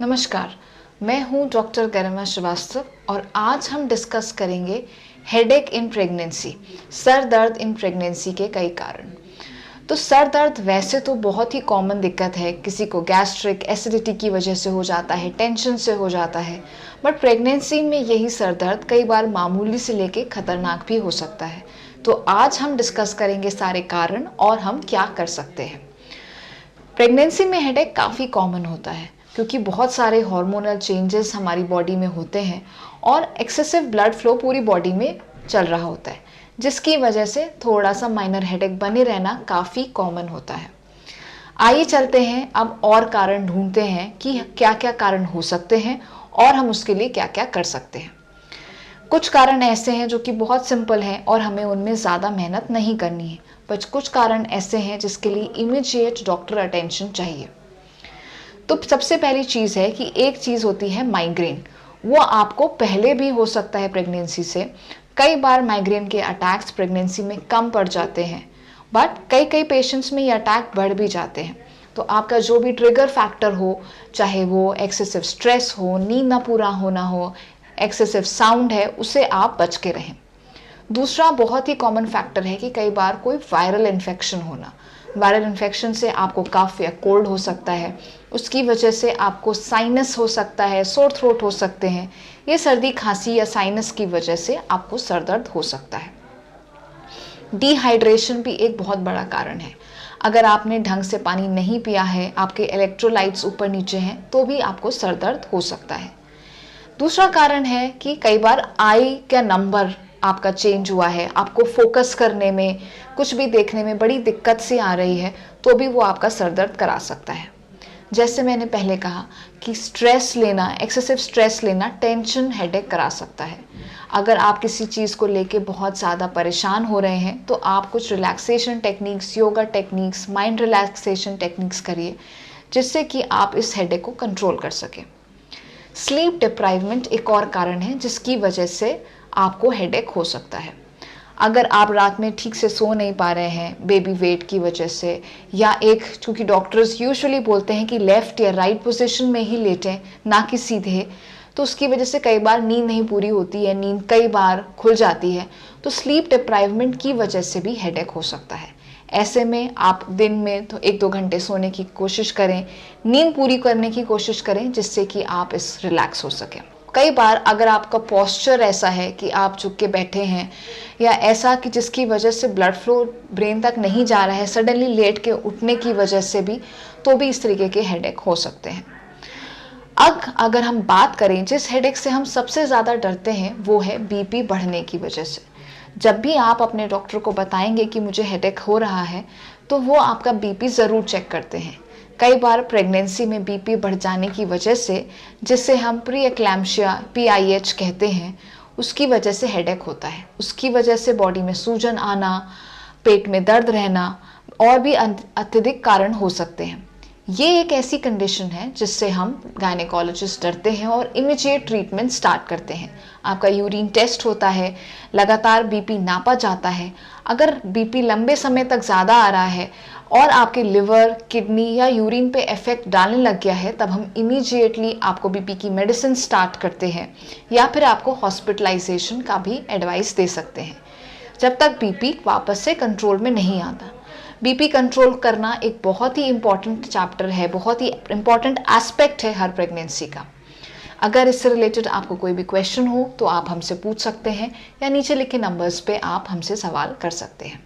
नमस्कार, मैं हूं डॉक्टर गरिमा श्रीवास्तव और आज हम डिस्कस करेंगे हेडेक इन प्रेगनेंसी, सर दर्द इन प्रेगनेंसी के कई कारण। तो सर दर्द वैसे तो बहुत ही कॉमन दिक्कत है, किसी को गैस्ट्रिक एसिडिटी की वजह से हो जाता है, टेंशन से हो जाता है, बट प्रेगनेंसी में यही सर दर्द कई बार मामूली से लेके खतरनाक भी हो सकता है। तो आज हम डिस्कस करेंगे सारे कारण और हम क्या कर सकते हैं। प्रेगनेंसी में हेडेक काफ़ी कॉमन होता है क्योंकि बहुत सारे हार्मोनल चेंजेस हमारी बॉडी में होते हैं और एक्सेसिव ब्लड फ्लो पूरी बॉडी में चल रहा होता है, जिसकी वजह से थोड़ा सा माइनर हेडेक बने रहना काफ़ी कॉमन होता है। आइए चलते हैं अब और कारण ढूंढते हैं कि क्या क्या कारण हो सकते हैं और हम उसके लिए क्या क्या कर सकते हैं। कुछ कारण ऐसे हैं जो कि बहुत सिंपल हैं और हमें उनमें ज़्यादा मेहनत नहीं करनी है, पर कुछ कारण ऐसे हैं जिसके लिए इमीडिएट डॉक्टर अटेंशन चाहिए। तो सबसे पहली चीज़ है कि एक चीज़ होती है माइग्रेन। वो आपको पहले भी हो सकता है प्रेगनेंसी से। कई बार माइग्रेन के अटैक्स प्रेगनेंसी में कम पड़ जाते हैं, बट कई पेशेंट्स में ये अटैक बढ़ भी जाते हैं। तो आपका जो भी ट्रिगर फैक्टर हो, चाहे वो एक्सेसिव स्ट्रेस हो, नींद ना पूरा होना हो, एक्सेसिव साउंड है, उससे आप बच के रहें। दूसरा बहुत ही कॉमन फैक्टर है कि कई बार कोई वायरल इन्फेक्शन होना। वायरल इन्फेक्शन से आपको कफ या कोल्ड हो सकता है, उसकी वजह से आपको साइनस हो सकता है, सोर थ्रोट हो सकते हैं। ये सर्दी खांसी या साइनस की वजह से आपको सर दर्द हो सकता है। डिहाइड्रेशन भी एक बहुत बड़ा कारण है। अगर आपने ढंग से पानी नहीं पिया है, आपके इलेक्ट्रोलाइट्स ऊपर नीचे हैं, तो भी आपको सर दर्द हो सकता है। दूसरा कारण है कि कई बार आई का नंबर आपका चेंज हुआ है, आपको फोकस करने में, कुछ भी देखने में बड़ी दिक्कत सी आ रही है, तो भी वो आपका सर दर्द करा सकता है। जैसे मैंने पहले कहा कि स्ट्रेस लेना, एक्सेसिव स्ट्रेस लेना टेंशन हेडेक करा सकता है। अगर आप किसी चीज़ को लेके बहुत ज़्यादा परेशान हो रहे हैं तो आप कुछ relaxation techniques, yoga techniques, mind relaxation techniques करिए, जिससे कि आप इस हेडेक को कंट्रोल कर सकें। स्लीप डिप्राइवमेंट एक और कारण है जिसकी वजह से आपको हेडेक हो सकता है। अगर आप रात में ठीक से सो नहीं पा रहे हैं बेबी वेट की वजह से, या क्योंकि डॉक्टर्स यूजुअली बोलते हैं कि लेफ़्ट या राइट पोजीशन में ही लेटें, ना कि सीधे, तो उसकी वजह से कई बार नींद नहीं पूरी होती है, नींद कई बार खुल जाती है। तो स्लीप डिप्राइवमेंट की वजह से भी हेडेक हो सकता है। ऐसे में आप दिन में तो 1-2 घंटे सोने की कोशिश करें, नींद पूरी करने की कोशिश करें, जिससे कि आप इस रिलैक्स हो सकें। कई बार अगर आपका पोस्चर ऐसा है कि आप झुक के बैठे हैं, या ऐसा कि जिसकी वजह से ब्लड फ्लो ब्रेन तक नहीं जा रहा है, सडनली लेट के उठने की वजह से भी, तो भी इस तरीके के हेडेक हो सकते हैं। अगर हम बात करें जिस हेडेक से हम सबसे ज़्यादा डरते हैं, वो है बीपी बढ़ने की वजह से। जब भी आप अपने डॉक्टर को बताएंगे कि मुझे हेडेक हो रहा है, तो वो आपका बीपी ज़रूर चेक करते हैं। कई बार प्रेगनेंसी में बीपी बढ़ जाने की वजह से, जिसे हम प्री एक्लैम्शिया PIH कहते हैं, उसकी वजह से हेडेक होता है। उसकी वजह से बॉडी में सूजन आना, पेट में दर्द रहना और भी अत्यधिक कारण हो सकते हैं। ये एक ऐसी कंडीशन है जिससे हम गायनेकोलॉजिस्ट डरते हैं और इमीडिएट ट्रीटमेंट स्टार्ट करते हैं। आपका यूरिन टेस्ट होता है, लगातार बीपी नापा जाता है। अगर बीपी लंबे समय तक ज़्यादा आ रहा है और आपके लिवर, किडनी या यूरिन पे इफेक्ट डालने लग गया है, तब हम इमीडिएटली आपको बीपी की मेडिसिन स्टार्ट करते हैं, या फिर आपको हॉस्पिटलाइजेशन का भी एडवाइस दे सकते हैं, जब तक बीपी वापस से कंट्रोल में नहीं आता। बीपी कंट्रोल करना एक बहुत ही इम्पॉर्टेंट चैप्टर है, बहुत ही इम्पॉर्टेंट एस्पेक्ट है हर प्रेगनेंसी का। अगर इससे रिलेटेड आपको कोई भी क्वेश्चन हो तो आप हमसे पूछ सकते हैं, या नीचे लिखे नंबर्स पे आप हमसे सवाल कर सकते हैं।